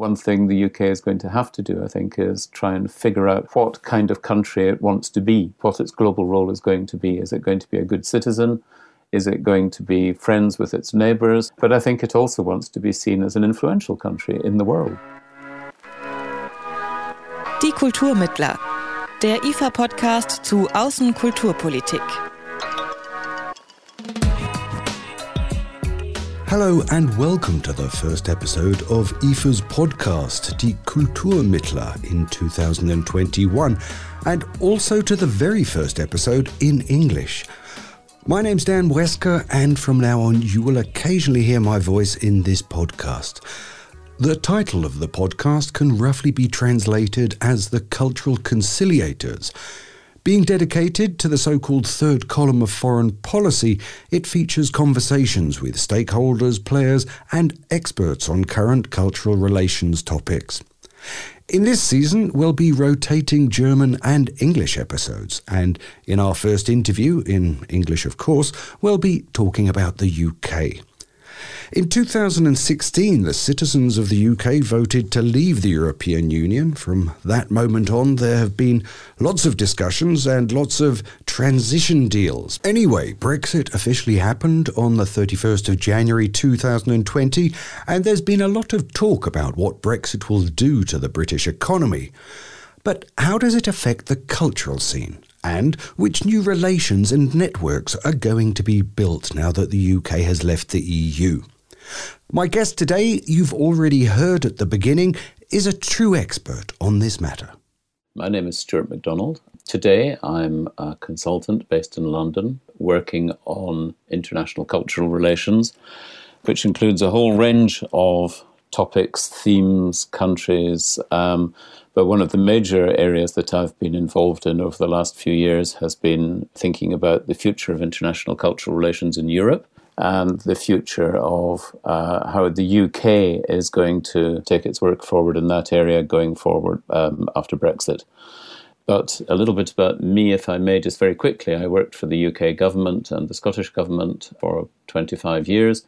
One thing the UK is going to have to do, I think, is try and figure out what kind of country it wants to be, what its global role is going to be. Is it going to be a good citizen? Is it going to be friends with its neighbours? But I think it also wants to be seen as an influential country in the world. Die Kulturmittler, der IFA-Podcast zu Außenkulturpolitik. Hello and welcome to the first episode of IFA's podcast, Die Kulturmittler, in 2021, and also to the very first episode in English. My name's Dan Wesker, and from now on you will occasionally hear my voice in this podcast. The title of the podcast can roughly be translated as The Cultural Conciliators. Being dedicated to the so-called third column of foreign policy, it features conversations with stakeholders, players, and experts on current cultural relations topics. In this season, we'll be rotating German and English episodes, and in our first interview, in English of course, we'll be talking about the UK. In 2016, the citizens of the UK voted to leave the European Union. From that moment on, there have been lots of discussions and lots of transition deals. Anyway, Brexit officially happened on the 31st of January 2020, and there's been a lot of talk about what Brexit will do to the British economy. But how does it affect the cultural scene? And which new relations and networks are going to be built now that the UK has left the EU? My guest today, you've already heard at the beginning, is a true expert on this matter. My name is Stuart MacDonald. Today I'm a consultant based in London working on international cultural relations, which includes a whole range of topics, themes, countries, but one of the major areas that I've been involved in over the last few years has been thinking about the future of international cultural relations in Europe and the future of how the UK is going to take its work forward in that area going forward after Brexit. But a little bit about me, if I may, just very quickly. I worked for the UK government and the Scottish government for 25 years.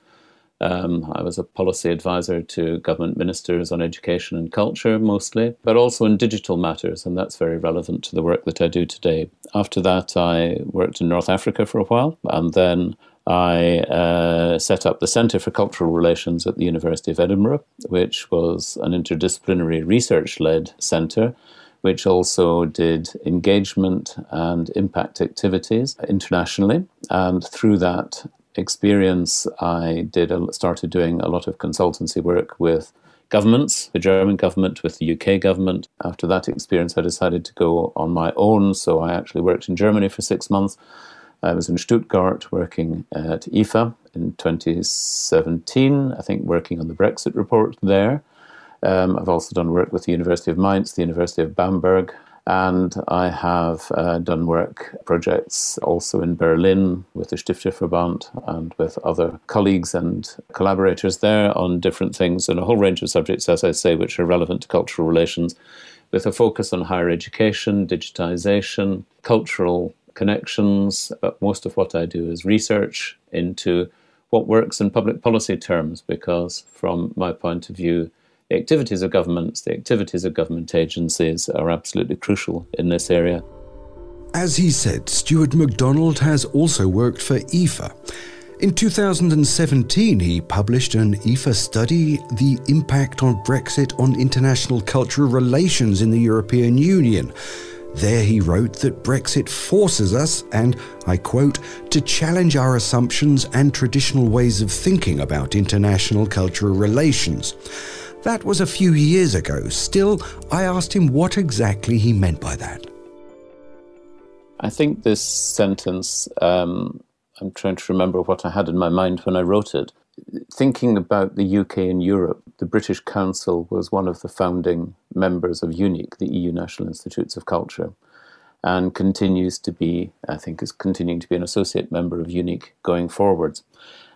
I was a policy advisor to government ministers on education and culture mostly, but also in digital matters, and that's very relevant to the work that I do today. After that, I worked in North Africa for a while, and then I set up the Centre for Cultural Relations at the University of Edinburgh, which was an interdisciplinary research-led centre, which also did engagement and impact activities internationally, and through that experience, I started doing a lot of consultancy work with governments, the German government, with the UK government. After that experience, I decided to go on my own. So I actually worked in Germany for 6 months. I was in Stuttgart working at IFA in 2017, I think working on the Brexit report there. I've also done work with the University of Mainz, the University of Bamberg, and I have done work projects also in Berlin with the Stifterverband and with other colleagues and collaborators there on different things and a whole range of subjects, as I say, which are relevant to cultural relations, with a focus on higher education, digitization, cultural connections. But most of what I do is research into what works in public policy terms, because from my point of view, the activities of governments, the activities of government agencies are absolutely crucial in this area. As he said, Stuart MacDonald has also worked for IFA. In 2017, he published an IFA study, The Impact of Brexit on International Cultural Relations in the European Union. There he wrote that Brexit forces us, and I quote, to challenge our assumptions and traditional ways of thinking about international cultural relations. That was a few years ago. Still, I asked him what exactly he meant by that. I think this sentence, I'm trying to remember what I had in my mind when I wrote it. Thinking about the UK and Europe, the British Council was one of the founding members of UNIC, the EU National Institutes of Culture, and continues to be, I think, is continuing to be an associate member of UNIC going forwards.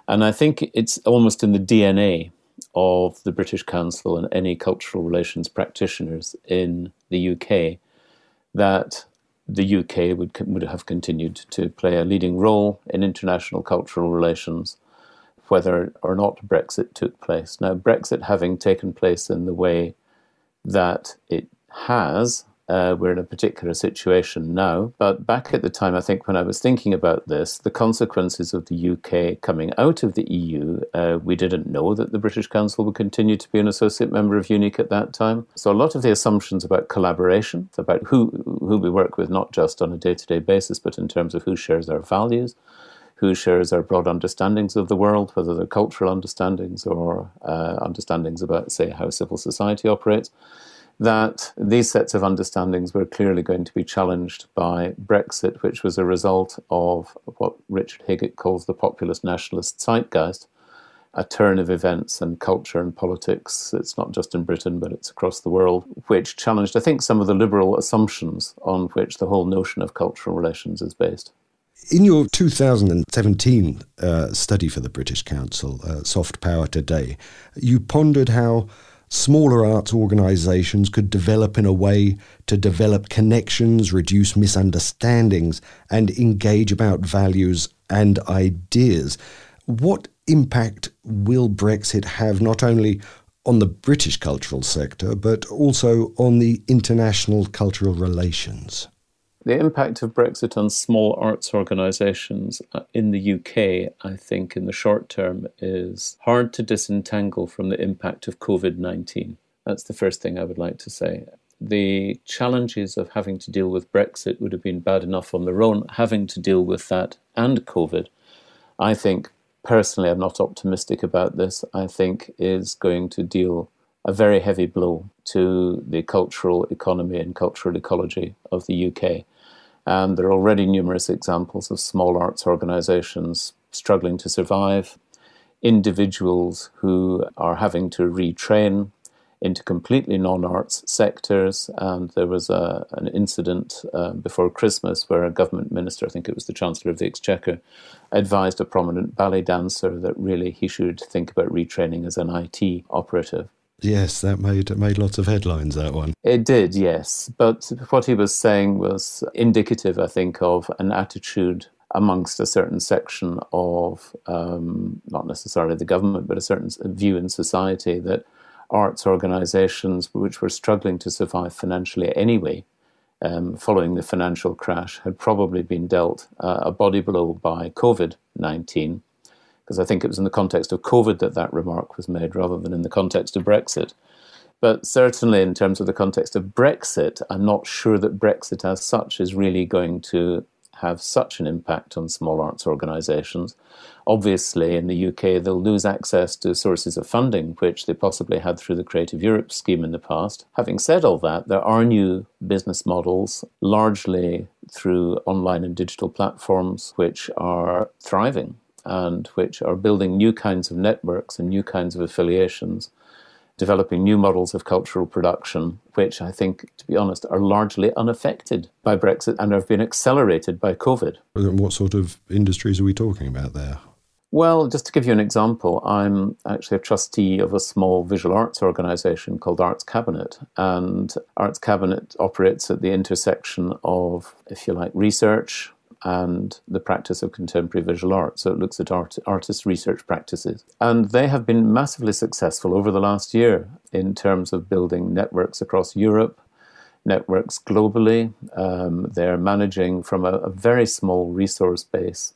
And I think it's almost in the DNA of the British Council and any cultural relations practitioners in the UK that the UK would have continued to play a leading role in international cultural relations whether or not Brexit took place. Now, Brexit having taken place in the way that it has, we're in a particular situation now. But back at the time, I think when I was thinking about this, the consequences of the UK coming out of the EU, we didn't know that the British Council would continue to be an associate member of UNIC at that time. So a lot of the assumptions about collaboration, about who we work with, not just on a day-to-day basis, but in terms of who shares our values, who shares our broad understandings of the world, whether they're cultural understandings or understandings about, say, how civil society operates, that these sets of understandings were clearly going to be challenged by Brexit, which was a result of what Richard Higgett calls the populist nationalist zeitgeist, a turn of events and culture and politics. It's not just in Britain, but it's across the world, which challenged, I think, some of the liberal assumptions on which the whole notion of cultural relations is based. In your 2017 study for the British Council, Soft Power Today, you pondered how smaller arts organisations could develop in a way to develop connections, reduce misunderstandings, and engage about values and ideas. What impact will Brexit have not only on the British cultural sector, but also on the international cultural relations? The impact of Brexit on small arts organisations in the UK, I think, in the short term, is hard to disentangle from the impact of COVID-19. That's the first thing I would like to say. The challenges of having to deal with Brexit would have been bad enough on their own. Having to deal with that and COVID, I think, personally, I'm not optimistic about this, I think is going to deal a very heavy blow to the cultural economy and cultural ecology of the UK. And there are already numerous examples of small arts organisations struggling to survive, individuals who are having to retrain into completely non-arts sectors. And there was an incident before Christmas where a government minister, I think it was the Chancellor of the Exchequer, advised a prominent ballet dancer that really he should think about retraining as an IT operative. Yes, that made lots of headlines, that one. It did, yes. But what he was saying was indicative, I think, of an attitude amongst a certain section of, not necessarily the government, but a certain view in society that arts organisations, which were struggling to survive financially anyway, following the financial crash, had probably been dealt a body blow by COVID-19. Because I think it was in the context of COVID that remark was made rather than in the context of Brexit. But certainly in terms of the context of Brexit, I'm not sure that Brexit as such is really going to have such an impact on small arts organisations. Obviously, in the UK, they'll lose access to sources of funding, which they possibly had through the Creative Europe scheme in the past. Having said all that, there are new business models, largely through online and digital platforms, which are thriving and which are building new kinds of networks and new kinds of affiliations, developing new models of cultural production, which I think, to be honest, are largely unaffected by Brexit and have been accelerated by COVID. What sort of industries are we talking about there? Well, just to give you an example, I'm actually a trustee of a small visual arts organisation called Arts Cabinet. And Arts Cabinet operates at the intersection of, if you like, research and the practice of contemporary visual art. So it looks at artist research practices. And they have been massively successful over the last year in terms of building networks across Europe, networks globally. They're managing from a very small resource base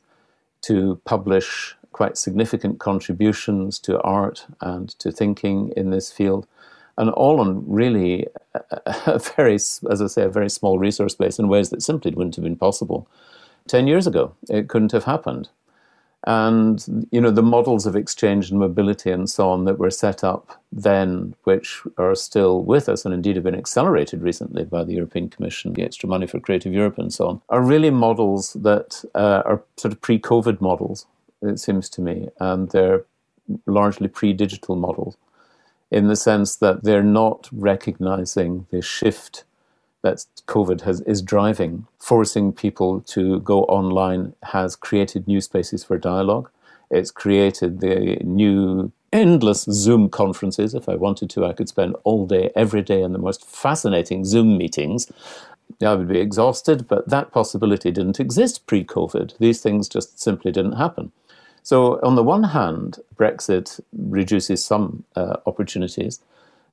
to publish quite significant contributions to art and to thinking in this field. And all on really a very, as I say, a very small resource base in ways that simply wouldn't have been possible 10 years ago. It couldn't have happened. And, you know, the models of exchange and mobility and so on that were set up then, which are still with us and indeed have been accelerated recently by the European Commission, the extra money for Creative Europe and so on, are really models that are sort of pre-COVID models, it seems to me. And they're largely pre-digital models in the sense that they're not recognizing the shift that COVID is driving. Forcing people to go online has created new spaces for dialogue. It's created the new endless Zoom conferences. If I wanted to, I could spend all day, every day in the most fascinating Zoom meetings. I would be exhausted, but that possibility didn't exist pre-COVID. These things just simply didn't happen. So on the one hand, Brexit reduces some opportunities,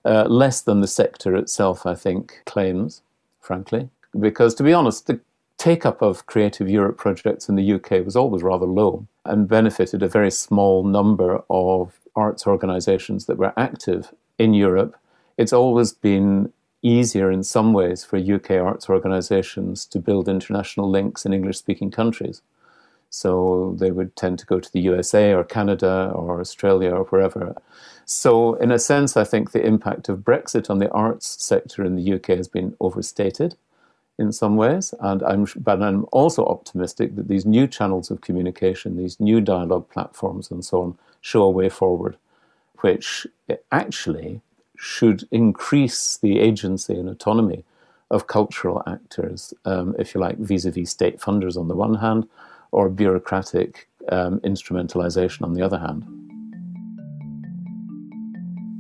less than the sector itself, I think, claims, frankly. Because to be honest, the take-up of Creative Europe projects in the UK was always rather low and benefited a very small number of arts organisations that were active in Europe. It's always been easier in some ways for UK arts organisations to build international links in English-speaking countries. So they would tend to go to the USA or Canada or Australia or wherever. So in a sense, I think the impact of Brexit on the arts sector in the UK has been overstated in some ways. But I'm also optimistic that these new channels of communication, these new dialogue platforms and so on, show a way forward, which actually should increase the agency and autonomy of cultural actors, if you like, vis-a-vis state funders on the one hand, or bureaucratic instrumentalization on the other hand.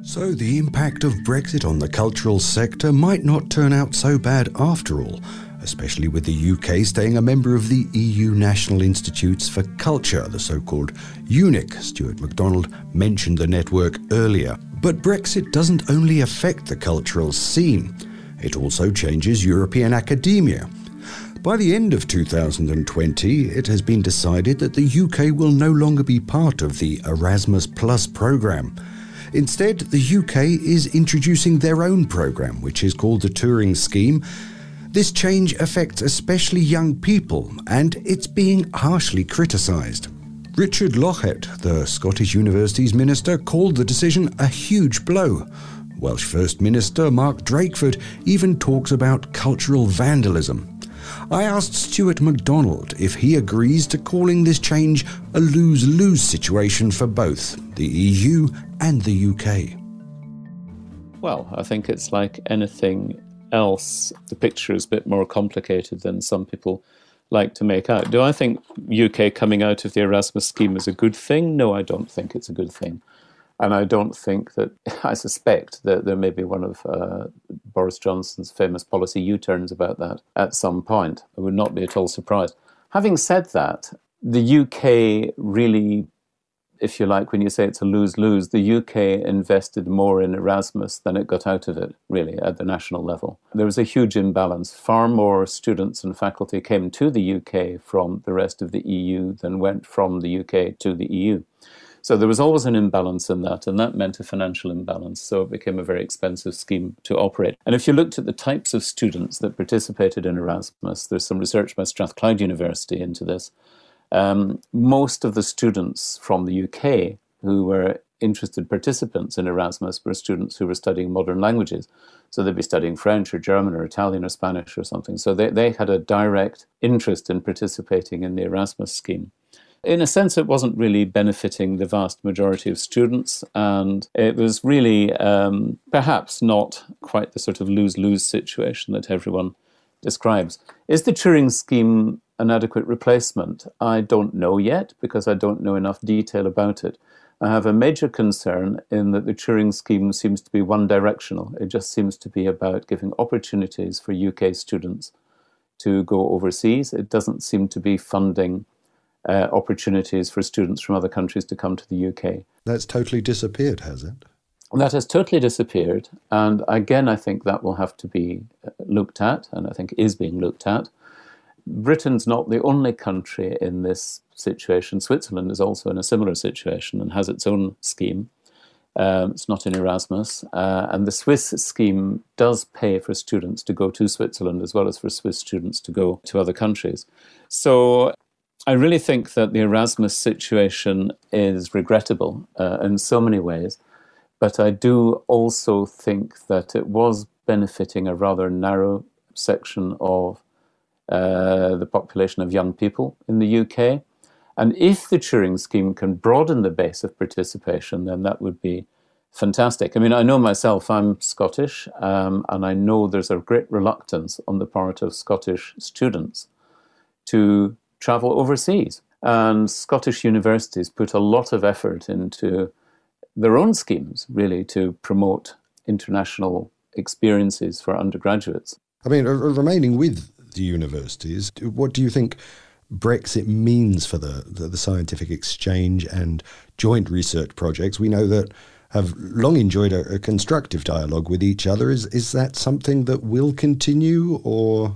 So the impact of Brexit on the cultural sector might not turn out so bad after all, especially with the UK staying a member of the EU National Institutes for Culture, the so-called UNIC. Stuart MacDonald mentioned the network earlier. But Brexit doesn't only affect the cultural scene, it also changes European academia. By the end of 2020, it has been decided that the UK will no longer be part of the Erasmus Plus programme. Instead, the UK is introducing their own programme, which is called the Turing Scheme. This change affects especially young people, and it's being harshly criticised. Richard Lochhead, the Scottish Universities Minister, called the decision a huge blow. Welsh First Minister Mark Drakeford even talks about cultural vandalism. I asked Stuart MacDonald if he agrees to calling this change a lose-lose situation for both the EU and the UK. Well, I think it's like anything else. The picture is a bit more complicated than some people like to make out. Do I think UK coming out of the Erasmus scheme is a good thing? No, I don't think it's a good thing. And I don't think that, I suspect that there may be one of Boris Johnson's famous policy U-turns about that at some point. I would not be at all surprised. Having said that, the UK really, if you like, when you say it's a lose-lose, the UK invested more in Erasmus than it got out of it, really, at the national level. There was a huge imbalance. Far more students and faculty came to the UK from the rest of the EU than went from the UK to the EU. So there was always an imbalance in that, and that meant a financial imbalance. So it became a very expensive scheme to operate. And if you looked at the types of students that participated in Erasmus, there's some research by Strathclyde University into this. Most of the students from the UK who were interested participants in Erasmus were students who were studying modern languages. So they'd be studying French or German or Italian or Spanish or something. So they had a direct interest in participating in the Erasmus scheme. In a sense, it wasn't really benefiting the vast majority of students, and it was really perhaps not quite the sort of lose-lose situation that everyone describes. Is the Turing Scheme an adequate replacement? I don't know yet, because I don't know enough detail about it. I have a major concern in that the Turing Scheme seems to be one-directional. It just seems to be about giving opportunities for UK students to go overseas. It doesn't seem to be funding opportunities for students from other countries to come to the UK. That's totally disappeared, has it? That has totally disappeared. And again, I think that will have to be looked at, and I think is being looked at. Britain's not the only country in this situation. Switzerland is also in a similar situation and has its own scheme. It's not in Erasmus. And the Swiss scheme does pay for students to go to Switzerland as well as for Swiss students to go to other countries. So I really think that the Erasmus situation is regrettable in so many ways, but I do also think that it was benefiting a rather narrow section of the population of young people in the UK. And if the Turing Scheme can broaden the base of participation, then that would be fantastic. I mean, I know myself, I'm Scottish, and I know there's a great reluctance on the part of Scottish students to travel overseas. And Scottish universities put a lot of effort into their own schemes, really, to promote international experiences for undergraduates. I mean, remaining with the universities, what do you think Brexit means for the scientific exchange and joint research projects. We know that have long enjoyed a constructive dialogue with each other. Is that something that will continue, or?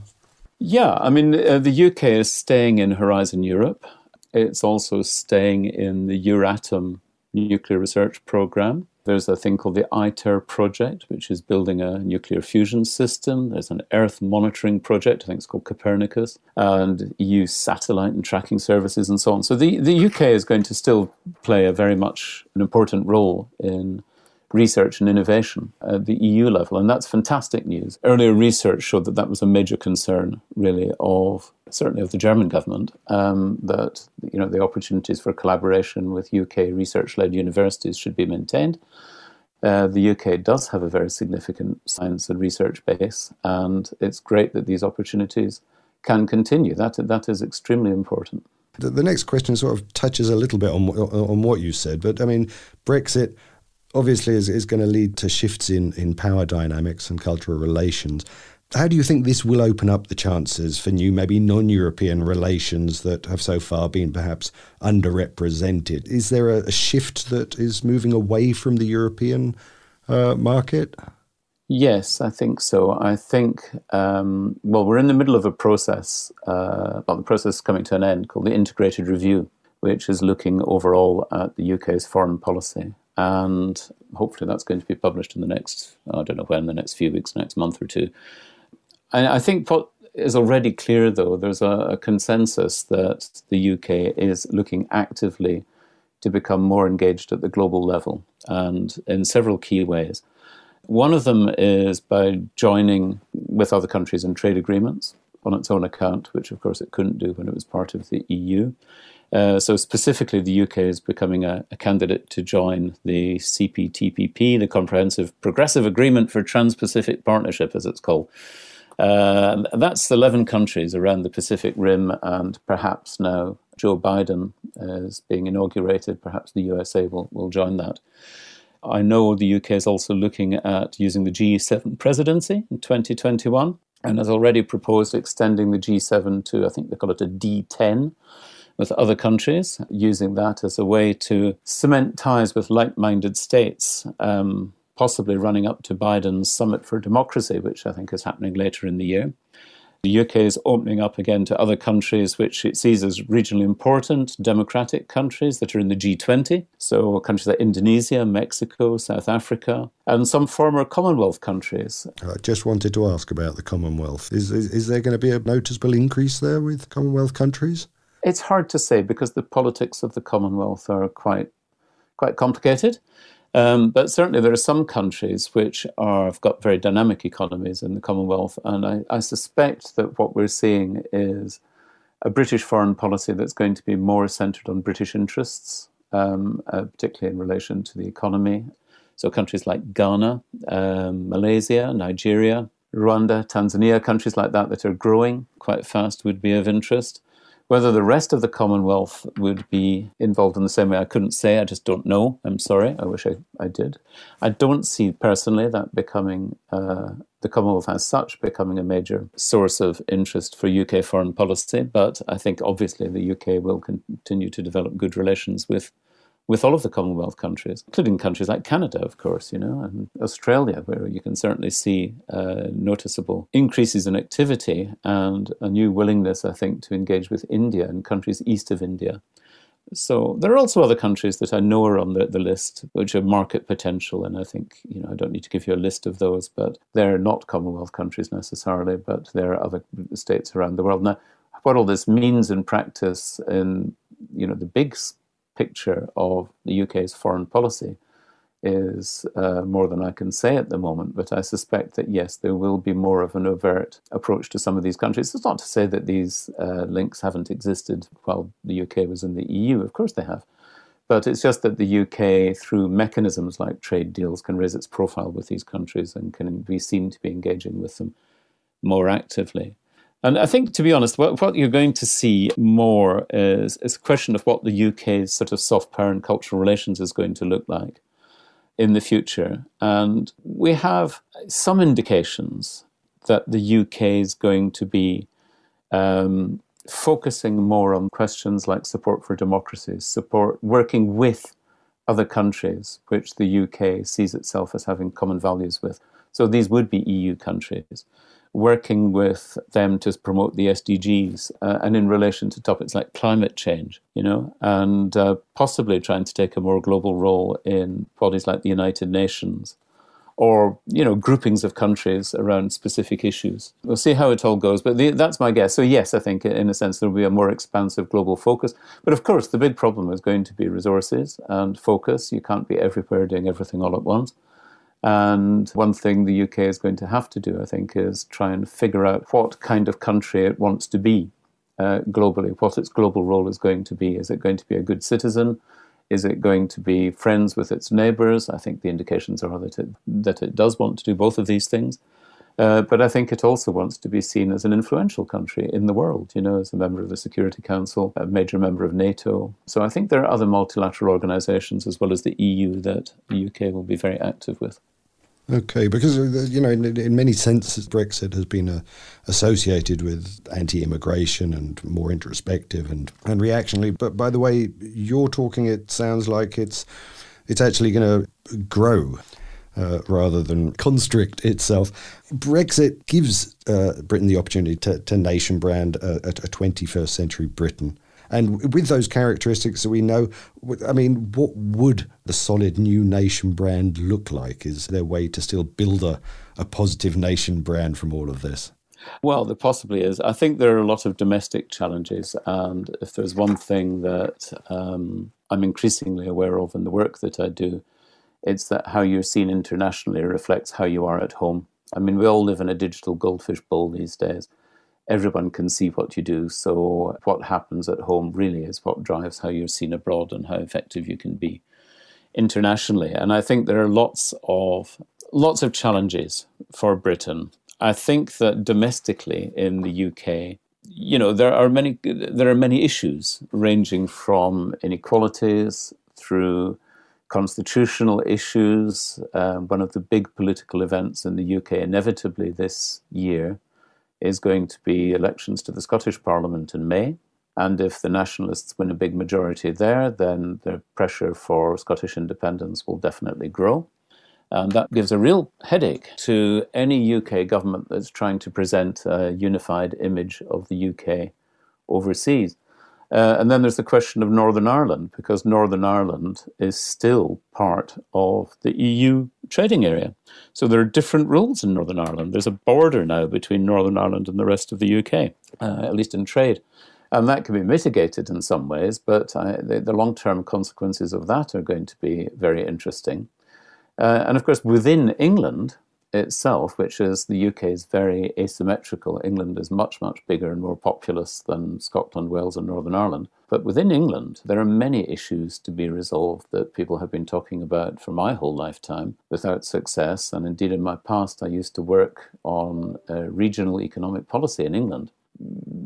Yeah, I mean, the UK is staying in Horizon Europe. It's also staying in the Euratom nuclear research program. There's a thing called the ITER project, which is building a nuclear fusion system. There's an Earth monitoring project, I think it's called Copernicus, and EU satellite and tracking services and so on. So the UK is going to still play a very much an important role in research and innovation at the EU level, and that's fantastic news. Earlier research showed that was a major concern, really, certainly of the German government, that the opportunities for collaboration with UK research-led universities should be maintained. The UK does have a very significant science and research base, and it's great that these opportunities can continue. That is extremely important. The next question sort of touches a little bit on what you said, but I mean, Brexit obviously is going to lead to shifts in power dynamics and cultural relations. How do you think this will open up the chances for new, maybe non-European relations that have so far been perhaps underrepresented? Is there a shift that is moving away from the European market? Yes, I think so. I think, we're in the middle of a process, the process is coming to an end, called the Integrated Review, which is looking overall at the UK's foreign policy. And hopefully that's going to be published in the next, the next few weeks, next month or two. And I think what is already clear, though, there's a consensus that the UK is looking actively to become more engaged at the global level, and in several key ways. One of them is by joining with other countries in trade agreements on its own account, which of course it couldn't do when it was part of the EU. So specifically, the UK is becoming a candidate to join the CPTPP, the Comprehensive Progressive Agreement for Trans-Pacific Partnership, as it's called. That's 11 countries around the Pacific Rim, and perhaps now Joe Biden is being inaugurated. Perhaps the USA will join that. I know the UK is also looking at using the G7 presidency in 2021, and has already proposed extending the G7 to, I think they call it a D10, with other countries, using that as a way to cement ties with like-minded states, possibly running up to Biden's Summit for Democracy, which I think is happening later in the year. The UK is opening up again to other countries which it sees as regionally important, democratic countries that are in the G20. So countries like Indonesia, Mexico, South Africa, and some former Commonwealth countries. I just wanted to ask about the Commonwealth. Is there going to be a noticeable increase there with Commonwealth countries? It's hard to say because the politics of the Commonwealth are quite complicated. But certainly there are some countries which have got very dynamic economies in the Commonwealth, and I suspect that what we're seeing is a British foreign policy that's going to be more centred on British interests, particularly in relation to the economy. So countries like Ghana, Malaysia, Nigeria, Rwanda, Tanzania, countries like that are growing quite fast would be of interest. Whether the rest of the Commonwealth would be involved in the same way, I couldn't say. I just don't know. I'm sorry. I wish I did. I don't see personally that becoming, the Commonwealth as such, becoming a major source of interest for UK foreign policy. But I think obviously the UK will continue to develop good relations with all of the Commonwealth countries, including countries like Canada, of course, and Australia, where you can certainly see noticeable increases in activity and a new willingness, I think, to engage with India and countries east of India. So there are also other countries that I know are on the list, which have market potential, and I think, I don't need to give you a list of those, but they're not Commonwealth countries necessarily, but there are other states around the world. Now, what all this means in practice in, the big picture of the UK's foreign policy is more than I can say at the moment, but I suspect that yes, there will be more of an overt approach to some of these countries. It's not to say that these links haven't existed while the UK was in the EU, of course they have, but it's just that the UK, through mechanisms like trade deals, can raise its profile with these countries and can be seen to be engaging with them more actively. And I think, to be honest, what you're going to see more is a question of what the UK's sort of soft power and cultural relations is going to look like in the future. And we have some indications that the UK is going to be focusing more on questions like support for democracy, working with other countries which the UK sees itself as having common values with. So these would be EU countries, working with them to promote the SDGs and in relation to topics like climate change, and possibly trying to take a more global role in bodies like the United Nations or, groupings of countries around specific issues. We'll see how it all goes, but that's my guess. So yes, I think in a sense there will be a more expansive global focus. But of course, the big problem is going to be resources and focus. You can't be everywhere doing everything all at once. And one thing the UK is going to have to do, I think, is try and figure out what kind of country it wants to be globally, what its global role is going to be. Is it going to be a good citizen? Is it going to be friends with its neighbours? I think the indications are that it does want to do both of these things. But I think it also wants to be seen as an influential country in the world, as a member of the Security Council, a major member of NATO. So I think there are other multilateral organisations as well as the EU that the UK will be very active with. Okay, because, in many senses, Brexit has been associated with anti-immigration and more introspective and reactionary. But by the way you're talking, it sounds like it's actually going to grow rather than constrict itself. Brexit gives Britain the opportunity to nation brand a 21st century Britain. And with those characteristics that we know, what would the solid new nation brand look like? Is there a way to still build a positive nation brand from all of this? Well, there possibly is. I think there are a lot of domestic challenges. And if there's one thing that I'm increasingly aware of in the work that I do, it's that how you're seen internationally reflects how you are at home. We all live in a digital goldfish bowl these days. Everyone can see what you do. So what happens at home really is what drives how you're seen abroad and how effective you can be internationally. And I think there are lots of challenges for Britain. I think that domestically in the UK, there are many issues ranging from inequalities through constitutional issues. One of the big political events in the UK inevitably this year is going to be elections to the Scottish Parliament in May. And if the Nationalists win a big majority there, then the pressure for Scottish independence will definitely grow. And that gives a real headache to any UK government that's trying to present a unified image of the UK overseas. And then there's the question of Northern Ireland, because Northern Ireland is still part of the EU trading area. So there are different rules in Northern Ireland. There's a border now between Northern Ireland and the rest of the UK, at least in trade. And that can be mitigated in some ways, but the long-term consequences of that are going to be very interesting. And of course, within England itself, which is the UK is very asymmetrical. England is much, much bigger and more populous than Scotland, Wales and Northern Ireland. But within England, there are many issues to be resolved that people have been talking about for my whole lifetime without success. And indeed, in my past, I used to work on regional economic policy in England.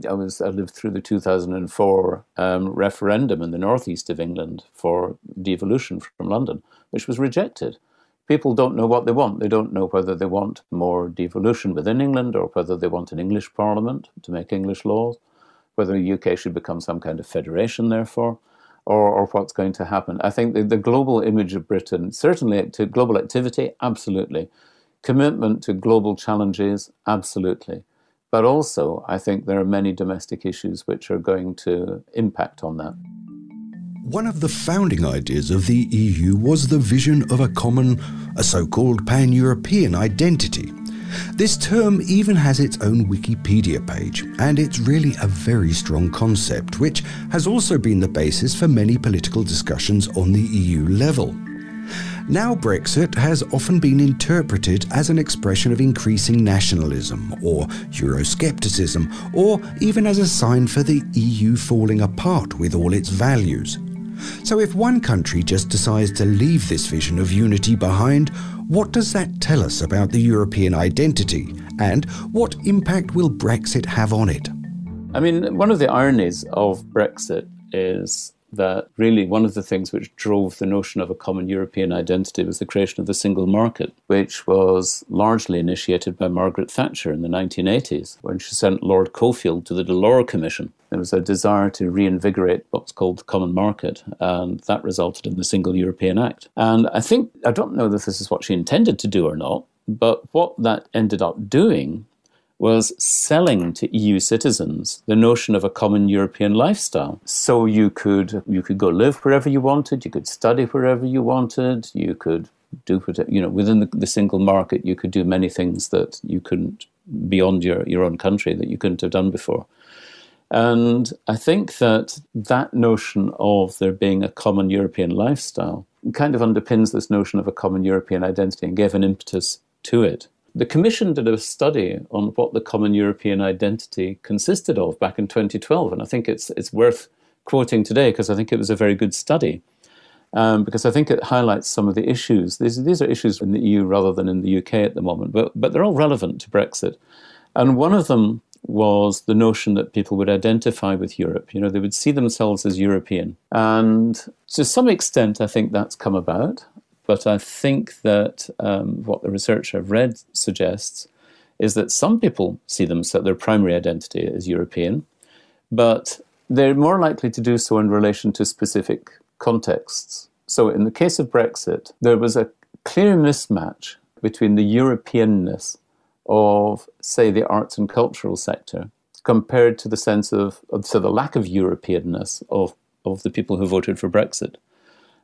I lived through the 2004 referendum in the northeast of England for devolution from London, which was rejected. People don't know what they want. They don't know whether they want more devolution within England or whether they want an English parliament to make English laws, whether the UK should become some kind of federation, therefore, or what's going to happen. I think the global image of Britain, certainly to global activity, absolutely. Commitment to global challenges, absolutely. But also, I think there are many domestic issues which are going to impact on that. One of the founding ideas of the EU was the vision of a so-called pan-European identity. This term even has its own Wikipedia page, and it's really a very strong concept, which has also been the basis for many political discussions on the EU level. Now Brexit has often been interpreted as an expression of increasing nationalism or Euroscepticism, or even as a sign for the EU falling apart with all its values. So if one country just decides to leave this vision of unity behind, what does that tell us about the European identity? And what impact will Brexit have on it? One of the ironies of Brexit is that really one of the things which drove the notion of a common European identity was the creation of the single market, which was largely initiated by Margaret Thatcher in the 1980s when she sent Lord Cockfield to the Delors Commission There was a desire to reinvigorate what's called the common market, and that resulted in the Single European Act. And I don't know if this is what she intended to do or not, but what that ended up doing was selling to EU citizens the notion of a common European lifestyle. So you could go live wherever you wanted, you could study wherever you wanted, you could do, within the single market, you could do many things that you couldn't beyond your own country that you couldn't have done before. And I think that notion of there being a common European lifestyle kind of underpins this notion of a common European identity and gave an impetus to it. The Commission did a study on what the common European identity consisted of back in 2012, and I think it's worth quoting today because I think it was a very good study, because I think it highlights some of the issues. These are issues in the EU rather than in the UK at the moment, but they're all relevant to Brexit. And one of them was the notion that people would identify with Europe. They would see themselves as European. And to some extent, I think that's come about. But I think that what the research I've read suggests is that some people see their primary identity as European, but they're more likely to do so in relation to specific contexts. So in the case of Brexit, there was a clear mismatch between the Europeanness of, say, the arts and cultural sector compared to the sense of the lack of Europeanness of the people who voted for Brexit.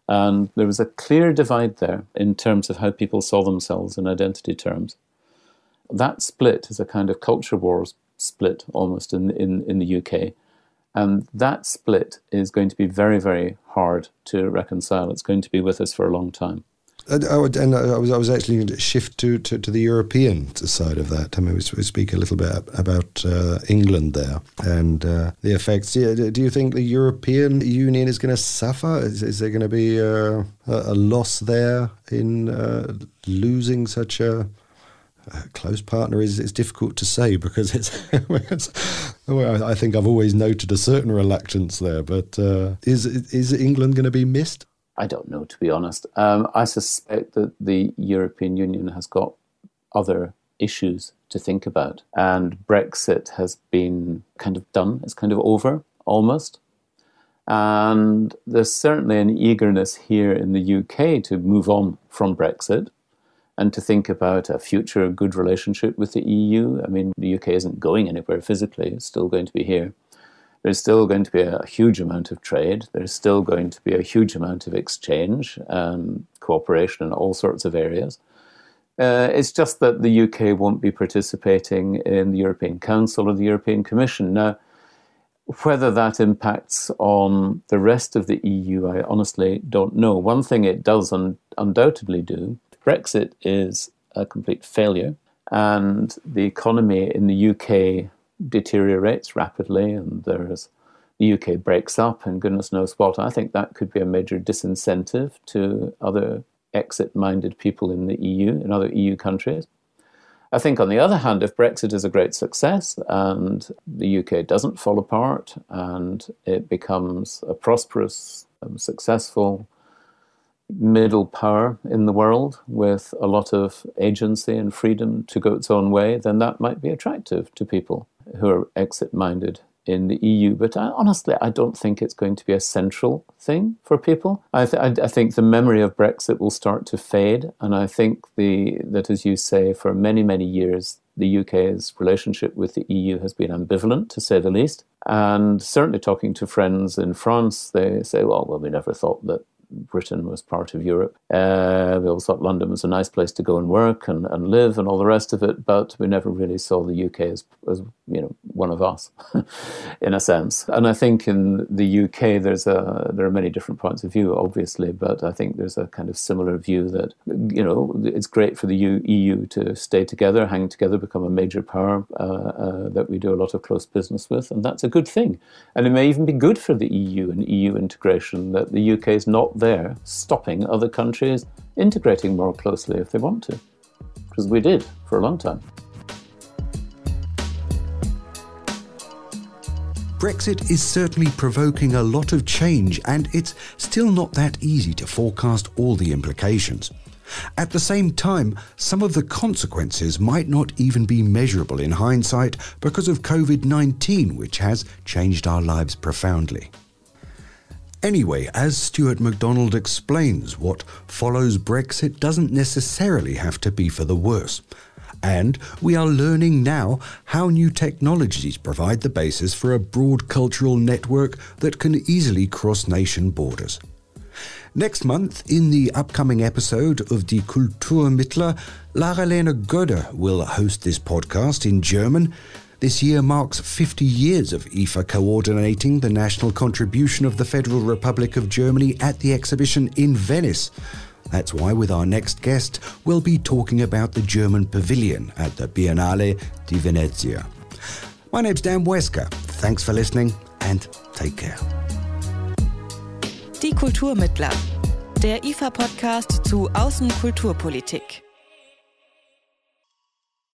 And there was a clear divide there in terms of how people saw themselves in identity terms. That split is a kind of culture wars split almost in the UK. And that split is going to be very, very hard to reconcile. It's going to be with us for a long time. And I was actually going to shift to the European side of that. I mean, we speak a little bit about England there and the effects. Do you think the European Union is going to suffer? Is there going to be a loss there in losing such a close partner? Is difficult to say because well, I think I've always noted a certain reluctance there. But is England going to be missed? I don't know, to be honest. I suspect that the European Union has got other issues to think about. And Brexit has been kind of done. It's kind of over, almost. And there's certainly an eagerness here in the UK to move on from Brexit and to think about a future good relationship with the EU. I mean, the UK isn't going anywhere physically. It's still going to be here. There's still going to be a huge amount of trade. There's still going to be a huge amount of exchange and cooperation in all sorts of areas. It's just that the UK won't be participating in the European Council or the European Commission. Now, whether that impacts on the rest of the EU, I honestly don't know. One thing it does undoubtedly do, Brexit is a complete failure, and the economy in the UK deteriorates rapidly, and the UK breaks up and goodness knows what. I think that could be a major disincentive to other exit-minded people in the EU, in other EU countries. I think, on the other hand, if Brexit is a great success and the UK doesn't fall apart and it becomes a prosperous, successful middle power in the world with a lot of agency and freedom to go its own way, then that might be attractive to people who are exit-minded in the EU. But honestly, I don't think it's going to be a central thing for people. I think the memory of Brexit will start to fade, and I think that, as you say, for many, many years, the UK's relationship with the EU has been ambivalent, to say the least. And certainly talking to friends in France, they say, well, we never thought that Britain was part of Europe. We always thought London was a nice place to go and work and live and all the rest of it, but we never really saw the UK as one of us, in a sense. And I think in the UK there are many different points of view, obviously, but I think there's a kind of similar view that it's great for the EU to stay together, hang together, become a major power that we do a lot of close business with, and that's a good thing. And it may even be good for the EU and EU integration that the UK is not there stopping other countries integrating more closely if they want to, because we did for a long time. Brexit is certainly provoking a lot of change, and it's still not that easy to forecast all the implications. At the same time, some of the consequences might not even be measurable in hindsight because of COVID-19, which has changed our lives profoundly. Anyway, as Stuart MacDonald explains, what follows Brexit doesn't necessarily have to be for the worse. And we are learning now how new technologies provide the basis for a broad cultural network that can easily cross nation borders. Next month, in the upcoming episode of Die Kulturmittler, Lara-Lena Gödde will host this podcast in German. This year marks 50 years of IFA coordinating the national contribution of the Federal Republic of Germany at the exhibition in Venice. That's why with our next guest, we'll be talking about the German pavilion at the Biennale di Venezia. My name's Dan Wesker. Thanks for listening and take care. Die Kulturmittler, der IFA-Podcast zu Außenkulturpolitik.